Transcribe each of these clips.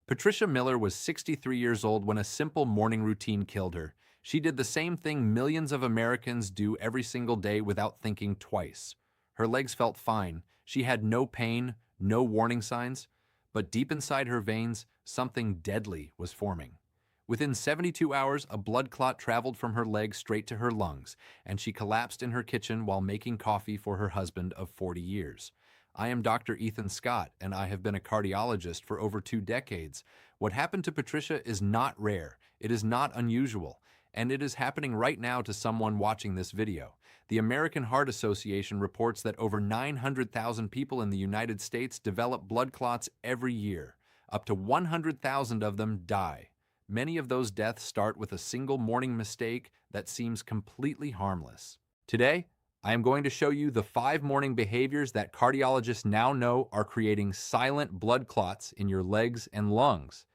Patricia Miller was 63 years old when a simple morning routine killed her. She did the same thing millions of Americans do every single day without thinking twice. Her legs felt fine. She had no pain, no warning signs, but deep inside her veins, something deadly was forming. Within 72 hours, a blood clot traveled from her leg straight to her lungs, and she collapsed in her kitchen while making coffee for her husband of 40 years. I am Dr. Ethan Scott, and I have been a cardiologist for over 2 decades. What happened to Patricia is not rare, it is not unusual, and it is happening right now to someone watching this video. The American Heart Association reports that over 900,000 people in the United States develop blood clots every year. Up to 100,000 of them die. Many of those deaths start with a single morning mistake that seems completely harmless. Today, I am going to show you the 5 morning behaviors that cardiologists now know are creating silent blood clots in your legs and lungs.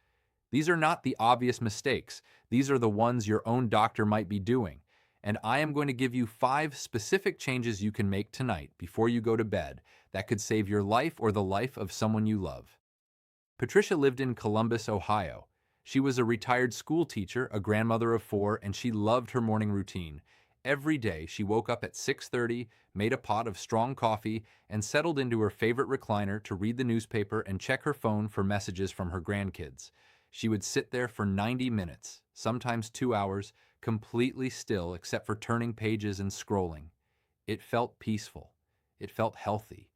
These are not the obvious mistakes. These are the ones your own doctor might be doing. And I am going to give you 5 specific changes you can make tonight before you go to bed that could save your life or the life of someone you love. Patricia lived in Columbus, Ohio. She was a retired school teacher, a grandmother of 4, and she loved her morning routine. Every day, she woke up at 6:30, made a pot of strong coffee, and settled into her favorite recliner to read the newspaper and check her phone for messages from her grandkids. She would sit there for 90 minutes, sometimes 2 hours, completely still except for turning pages and scrolling. It felt peaceful. It felt healthy.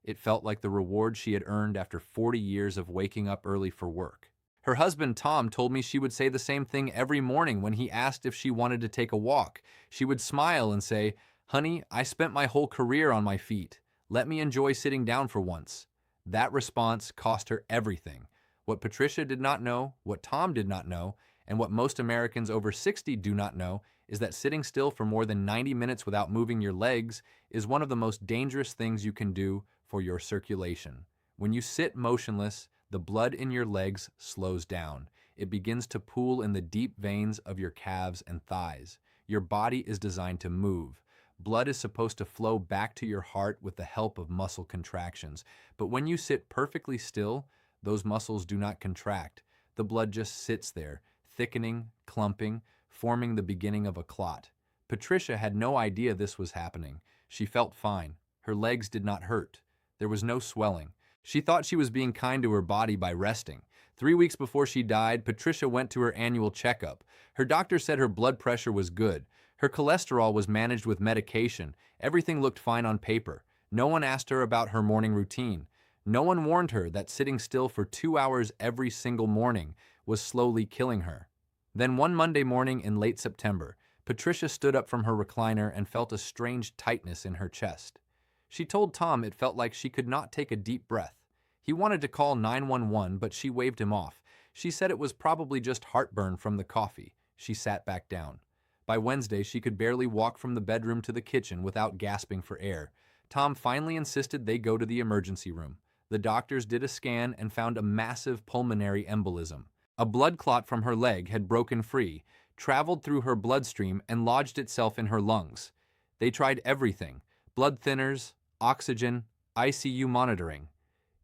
It felt like the reward she had earned after 40 years of waking up early for work. Her husband, Tom, told me she would say the same thing every morning when he asked if she wanted to take a walk. She would smile and say, "Honey, I spent my whole career on my feet. Let me enjoy sitting down for once." That response cost her everything. What Patricia did not know, what Tom did not know, and what most Americans over 60 do not know is that sitting still for more than 90 minutes without moving your legs is one of the most dangerous things you can do for your circulation. When you sit motionless, the blood in your legs slows down. It begins to pool in the deep veins of your calves and thighs. Your body is designed to move. Blood is supposed to flow back to your heart with the help of muscle contractions. But when you sit perfectly still, those muscles do not contract. The blood just sits there, thickening, clumping, forming the beginning of a clot. Patricia had no idea this was happening. She felt fine. Her legs did not hurt. There was no swelling. She thought she was being kind to her body by resting. 3 weeks before she died, Patricia went to her annual checkup. Her doctor said her blood pressure was good. Her cholesterol was managed with medication. Everything looked fine on paper. No one asked her about her morning routine. No one warned her that sitting still for 2 hours every single morning was slowly killing her. Then one Monday morning in late September, Patricia stood up from her recliner and felt a strange tightness in her chest. She told Tom it felt like she could not take a deep breath. He wanted to call 911, but she waved him off. She said it was probably just heartburn from the coffee. She sat back down. By Wednesday, she could barely walk from the bedroom to the kitchen without gasping for air. Tom finally insisted they go to the emergency room. The doctors did a scan and found a massive pulmonary embolism. A blood clot from her leg had broken free, traveled through her bloodstream, and lodged itself in her lungs. They tried everything: blood thinners, oxygen, ICU monitoring.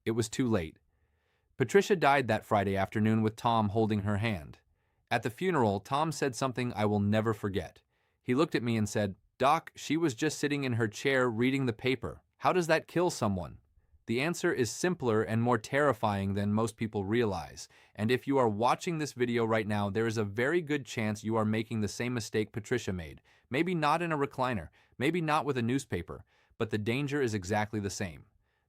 It was too late. Patricia died that Friday afternoon with Tom holding her hand. At the funeral, Tom said something I will never forget. He looked at me and said, "Doc, she was just sitting in her chair reading the paper. How does that kill someone?" The answer is simpler and more terrifying than most people realize. And if you are watching this video right now, there is a very good chance you are making the same mistake Patricia made. Maybe not in a recliner, maybe not with a newspaper, but the danger is exactly the same.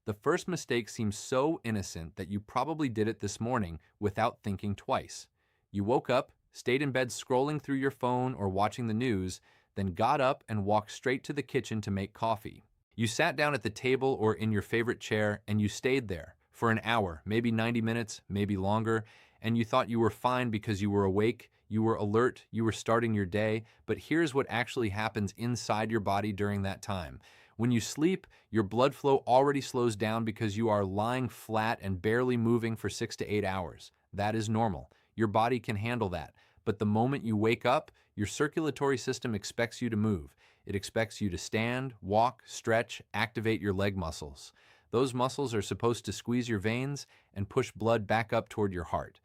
The first mistake seems so innocent that you probably did it this morning without thinking twice. You woke up, stayed in bed scrolling through your phone or watching the news, then got up and walked straight to the kitchen to make coffee. You sat down at the table or in your favorite chair and you stayed there for an hour, maybe 90 minutes, maybe longer, and you thought you were fine because you were awake, you were alert, you were starting your day, but here's what actually happens inside your body during that time. When you sleep, your blood flow already slows down because you are lying flat and barely moving for 6 to 8 hours. That is normal. Your body can handle that. But the moment you wake up, your circulatory system expects you to move. It expects you to stand, walk, stretch, activate your leg muscles. Those muscles are supposed to squeeze your veins and push blood back up toward your heart.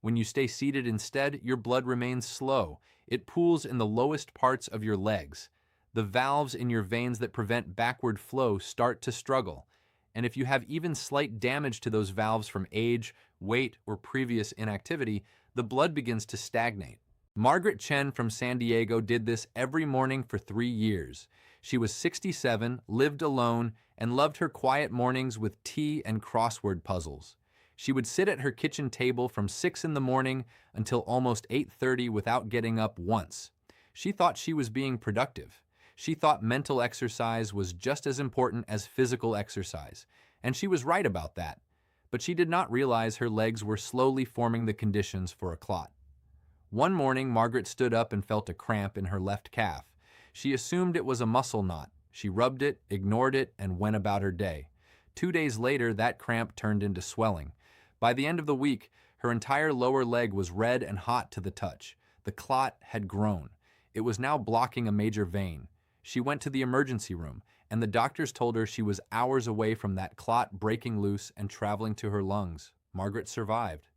When you stay seated instead, your blood remains slow. It pools in the lowest parts of your legs. The valves in your veins that prevent backward flow start to struggle. And if you have even slight damage to those valves from age, weight, or previous inactivity, the blood begins to stagnate. Margaret Chen from San Diego did this every morning for 3 years. She was 67, lived alone, and loved her quiet mornings with tea and crossword puzzles. She would sit at her kitchen table from 6 in the morning until almost 8:30 without getting up once. She thought she was being productive. She thought mental exercise was just as important as physical exercise, and she was right about that. But she did not realize her legs were slowly forming the conditions for a clot. One morning, Margaret stood up and felt a cramp in her left calf. She assumed it was a muscle knot. She rubbed it, ignored it, and went about her day. 2 days later, that cramp turned into swelling. By the end of the week, her entire lower leg was red and hot to the touch. The clot had grown. It was now blocking a major vein. She went to the emergency room, and the doctors told her she was hours away from that clot breaking loose and traveling to her lungs. Margaret survived.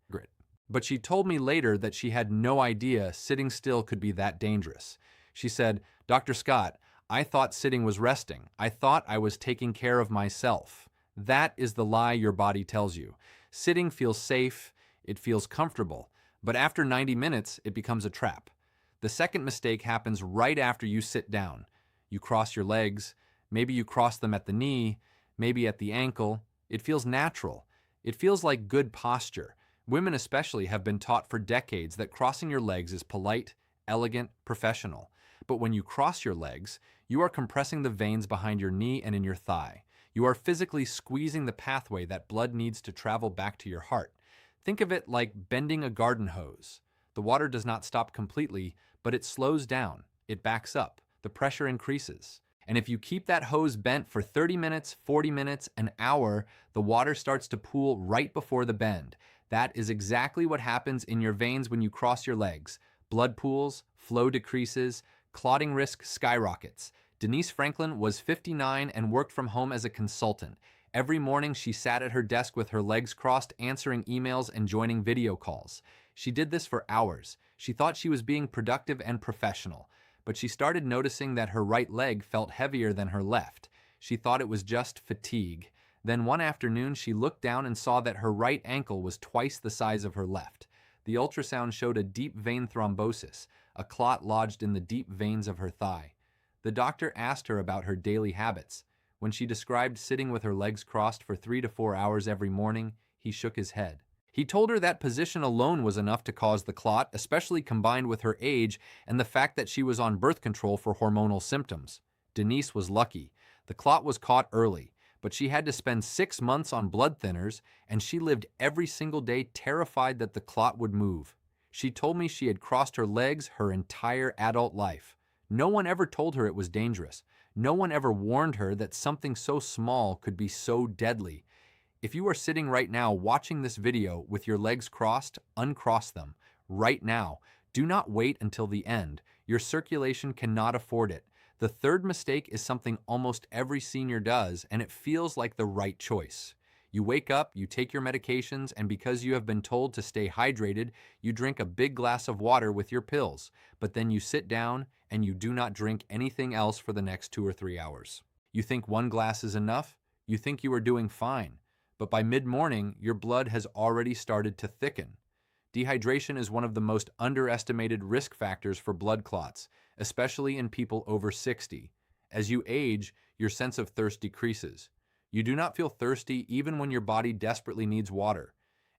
But she told me later that she had no idea sitting still could be that dangerous. She said, "Dr. Scott, I thought sitting was resting. I thought I was taking care of myself. That is the lie your body tells you. Sitting feels safe, it feels comfortable, but after 90 minutes, it becomes a trap." The second mistake happens right after you sit down. You cross your legs, maybe you cross them at the knee, maybe at the ankle. It feels natural. It feels like good posture. Women especially have been taught for decades that crossing your legs is polite, elegant, professional. But when you cross your legs, you are compressing the veins behind your knee and in your thigh. You are physically squeezing the pathway that blood needs to travel back to your heart. Think of it like bending a garden hose. The water does not stop completely, but it slows down. It backs up. The pressure increases. And if you keep that hose bent for 30 minutes, 40 minutes, an hour, the water starts to pool right before the bend. That is exactly what happens in your veins when you cross your legs. Blood pools, flow decreases, clotting risk skyrockets. Denise Franklin was 59 and worked from home as a consultant. Every morning she sat at her desk with her legs crossed, answering emails and joining video calls. She did this for hours. She thought she was being productive and professional, but she started noticing that her right leg felt heavier than her left. She thought it was just fatigue. Then one afternoon, she looked down and saw that her right ankle was twice the size of her left. The ultrasound showed a deep vein thrombosis, a clot lodged in the deep veins of her thigh. The doctor asked her about her daily habits. When she described sitting with her legs crossed for 3 to 4 hours every morning, he shook his head. He told her that position alone was enough to cause the clot, especially combined with her age and the fact that she was on birth control for hormonal symptoms. Denise was lucky. The clot was caught early, but she had to spend 6 months on blood thinners, and she lived every single day terrified that the clot would move. She told me she had crossed her legs her entire adult life. No one ever told her it was dangerous. No one ever warned her that something so small could be so deadly. If you are sitting right now watching this video with your legs crossed, uncross them. Right now. Do not wait until the end. Your circulation cannot afford it. The third mistake is something almost every senior does, and it feels like the right choice. You wake up, you take your medications, and because you have been told to stay hydrated, you drink a big glass of water with your pills. But then you sit down and you do not drink anything else for the next 2 or 3 hours. You think one glass is enough? You think you are doing fine. But by mid-morning, your blood has already started to thicken. Dehydration is one of the most underestimated risk factors for blood clots, especially in people over 60. As you age, your sense of thirst decreases. You do not feel thirsty even when your body desperately needs water.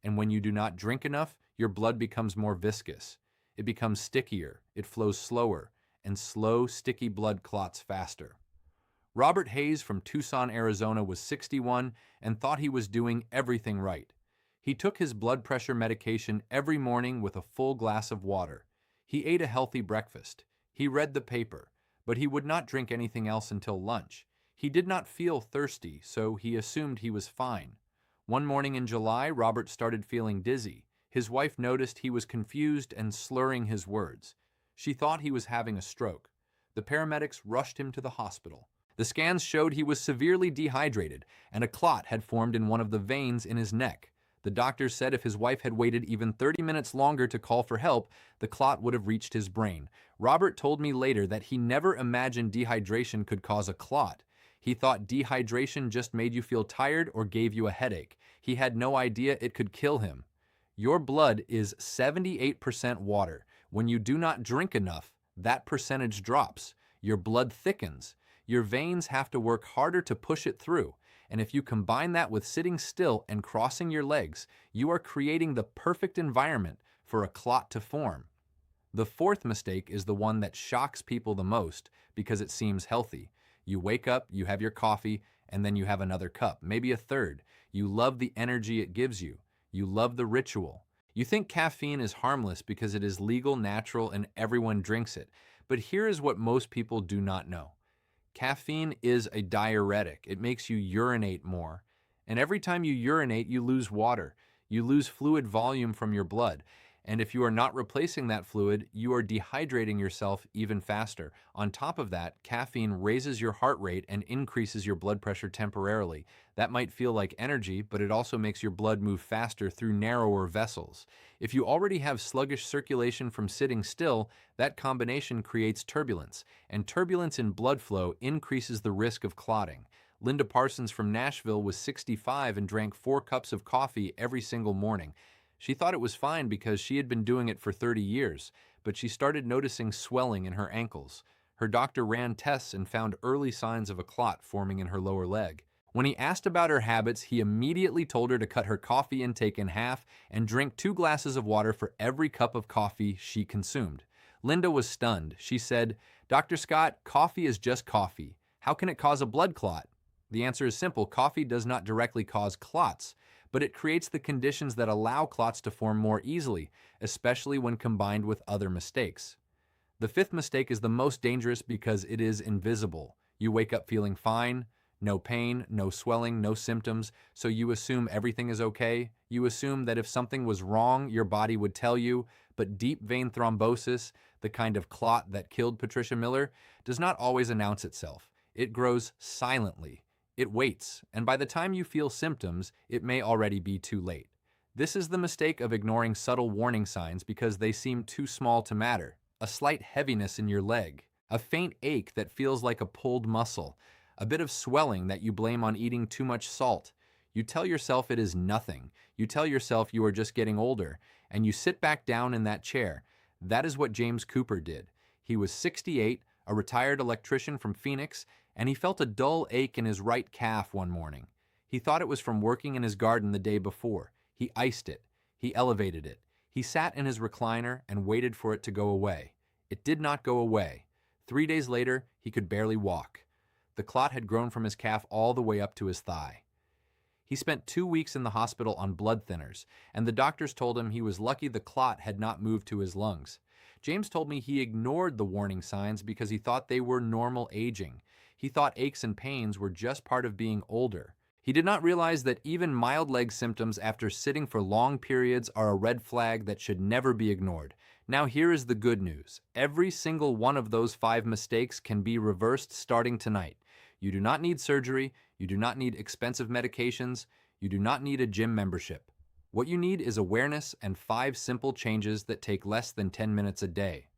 And when you do not drink enough, your blood becomes more viscous. It becomes stickier, it flows slower, and slow, sticky blood clots faster. Robert Hayes from Tucson, Arizona was 61 and thought he was doing everything right. He took his blood pressure medication every morning with a full glass of water. He ate a healthy breakfast. He read the paper, but he would not drink anything else until lunch. He did not feel thirsty, so he assumed he was fine. One morning in July, Robert started feeling dizzy. His wife noticed he was confused and slurring his words. She thought he was having a stroke. The paramedics rushed him to the hospital. The scans showed he was severely dehydrated, and a clot had formed in one of the veins in his neck. The doctor said if his wife had waited even 30 minutes longer to call for help, the clot would have reached his brain. Robert told me later that he never imagined dehydration could cause a clot. He thought dehydration just made you feel tired or gave you a headache. He had no idea it could kill him. Your blood is 78% water. When you do not drink enough, that percentage drops. Your blood thickens. Your veins have to work harder to push it through. And if you combine that with sitting still and crossing your legs, you are creating the perfect environment for a clot to form. The fourth mistake is the one that shocks people the most because it seems healthy. You wake up, you have your coffee, and then you have another cup, maybe a third. You love the energy it gives you. You love the ritual. You think caffeine is harmless because it is legal, natural, and everyone drinks it. But here is what most people do not know. Caffeine is a diuretic. It makes you urinate more. And every time you urinate, you lose water. You lose fluid volume from your blood. And if you are not replacing that fluid, you are dehydrating yourself even faster. On top of that, caffeine raises your heart rate and increases your blood pressure temporarily. That might feel like energy, but it also makes your blood move faster through narrower vessels. If you already have sluggish circulation from sitting still, that combination creates turbulence, and turbulence in blood flow increases the risk of clotting. Linda Parsons from Nashville was 65 and drank 4 cups of coffee every single morning. She thought it was fine because she had been doing it for 30 years, but she started noticing swelling in her ankles. Her doctor ran tests and found early signs of a clot forming in her lower leg. When he asked about her habits, he immediately told her to cut her coffee intake in half and drink 2 glasses of water for every cup of coffee she consumed. Linda was stunned. She said, "Dr. Scott, coffee is just coffee. How can it cause a blood clot?" The answer is simple. Coffee does not directly cause clots, but it creates the conditions that allow clots to form more easily, especially when combined with other mistakes. The fifth mistake is the most dangerous because it is invisible. You wake up feeling fine, no pain, no swelling, no symptoms, so you assume everything is okay. You assume that if something was wrong, your body would tell you, but deep vein thrombosis, the kind of clot that killed Patricia Miller, does not always announce itself. It grows silently. It waits, and by the time you feel symptoms, it may already be too late. This is the mistake of ignoring subtle warning signs because they seem too small to matter. A slight heaviness in your leg, a faint ache that feels like a pulled muscle, a bit of swelling that you blame on eating too much salt. You tell yourself it is nothing. You tell yourself you are just getting older, and you sit back down in that chair. That is what James Cooper did. He was 68, a retired electrician from Phoenix, and he felt a dull ache in his right calf one morning. He thought it was from working in his garden the day before. He iced it. He elevated it. He sat in his recliner and waited for it to go away. It did not go away. 3 days later, he could barely walk. The clot had grown from his calf all the way up to his thigh. He spent 2 weeks in the hospital on blood thinners, and the doctors told him he was lucky the clot had not moved to his lungs. James told me he ignored the warning signs because he thought they were normal aging. He thought aches and pains were just part of being older. He did not realize that even mild leg symptoms after sitting for long periods are a red flag that should never be ignored. Now here is the good news. Every single one of those 5 mistakes can be reversed starting tonight. You do not need surgery. You do not need expensive medications. You do not need a gym membership. What you need is awareness and 5 simple changes that take less than 10 minutes a day.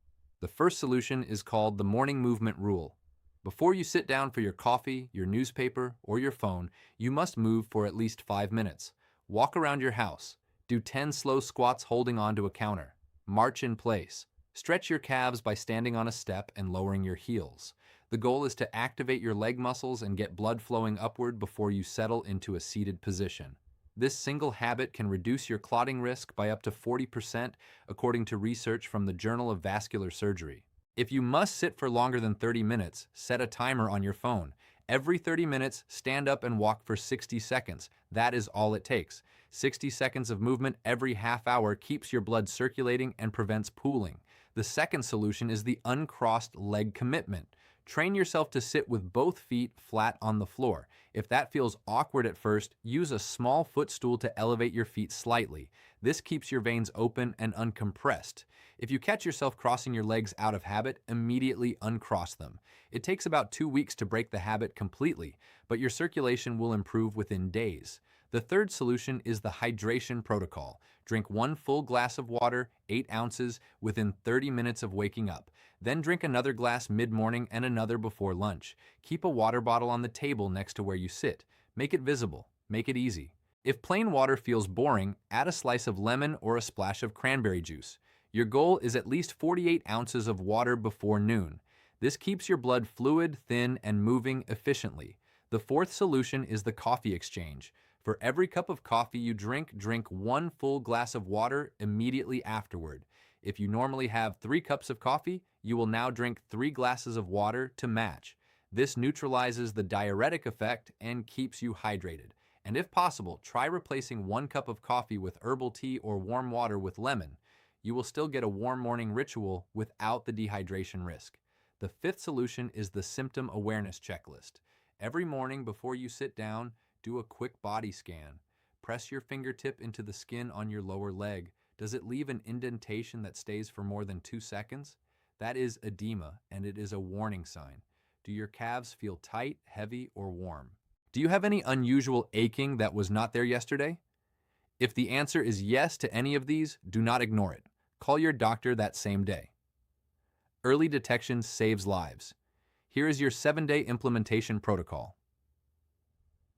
The first solution is called the morning movement rule. Before you sit down for your coffee, your newspaper, or your phone, you must move for at least 5 minutes. Walk around your house. Do 10 slow squats holding onto a counter. March in place. Stretch your calves by standing on a step and lowering your heels. The goal is to activate your leg muscles and get blood flowing upward before you settle into a seated position. This single habit can reduce your clotting risk by up to 40%, according to research from the Journal of Vascular Surgery. If you must sit for longer than 30 minutes, set a timer on your phone. Every 30 minutes, stand up and walk for 60 seconds. That is all it takes. 60 seconds of movement every half hour keeps your blood circulating and prevents pooling. The second solution is the uncrossed leg commitment. Train yourself to sit with both feet flat on the floor. If that feels awkward at first, use a small footstool to elevate your feet slightly. This keeps your veins open and uncompressed. If you catch yourself crossing your legs out of habit, immediately uncross them. It takes about 2 weeks to break the habit completely, but your circulation will improve within days. The third solution is the hydration protocol. Drink 1 full glass of water, 8 ounces, within 30 minutes of waking up. Then drink another glass mid-morning and another before lunch. Keep a water bottle on the table next to where you sit. Make it visible. Make it easy. If plain water feels boring, add a slice of lemon or a splash of cranberry juice. Your goal is at least 48 ounces of water before noon. This keeps your blood fluid, thin, and moving efficiently. The fourth solution is the coffee exchange. For every cup of coffee you drink, drink 1 full glass of water immediately afterward. If you normally have 3 cups of coffee, you will now drink 3 glasses of water to match. This neutralizes the diuretic effect and keeps you hydrated. And if possible, try replacing 1 cup of coffee with herbal tea or warm water with lemon. You will still get a warm morning ritual without the dehydration risk. The fifth solution is the symptom awareness checklist. Every morning before you sit down, do a quick body scan. Press your fingertip into the skin on your lower leg. Does it leave an indentation that stays for more than 2 seconds? That is edema, and it is a warning sign. Do your calves feel tight, heavy, or warm? Do you have any unusual aching that was not there yesterday? If the answer is yes to any of these, do not ignore it. Call your doctor that same day. Early detection saves lives. Here is your 7-day implementation protocol.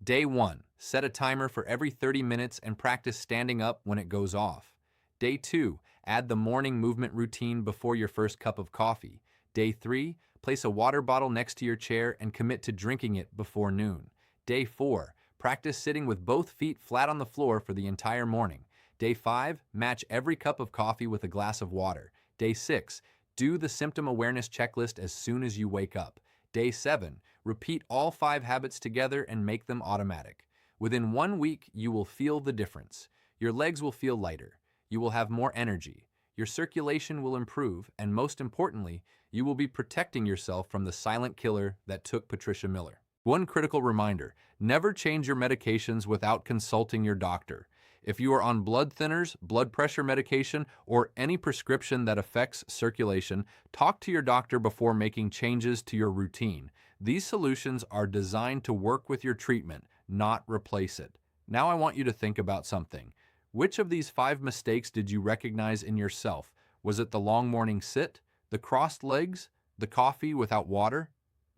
Day 1. Set a timer for every 30 minutes and practice standing up when it goes off. Day 2. Add the morning movement routine before your first cup of coffee. Day 3. Place a water bottle next to your chair and commit to drinking it before noon. Day 4. Practice sitting with both feet flat on the floor for the entire morning. Day 5. Match every cup of coffee with a glass of water. Day 6. Do the symptom awareness checklist as soon as you wake up. Day 7. Repeat all 5 habits together and make them automatic. Within 1 week, you will feel the difference. Your legs will feel lighter. You will have more energy. Your circulation will improve, and most importantly, you will be protecting yourself from the silent killer that took Patricia Miller. One critical reminder: never change your medications without consulting your doctor. If you are on blood thinners, blood pressure medication, or any prescription that affects circulation, talk to your doctor before making changes to your routine. These solutions are designed to work with your treatment, not replace it. Now I want you to think about something. Which of these 5 mistakes did you recognize in yourself? Was it the long morning sit, the crossed legs, the coffee without water?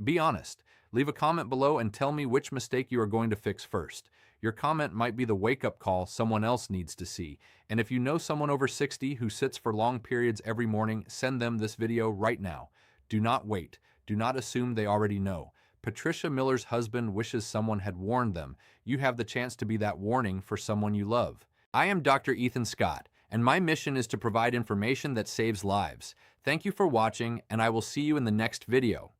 Be honest. Leave a comment below and tell me which mistake you are going to fix first. Your comment might be the wake-up call someone else needs to see. And if you know someone over 60 who sits for long periods every morning, send them this video right now. Do not wait. Do not assume they already know. Patricia Miller's husband wishes someone had warned them. You have the chance to be that warning for someone you love. I am Dr. Ethan Scott, and my mission is to provide information that saves lives. Thank you for watching, and I will see you in the next video.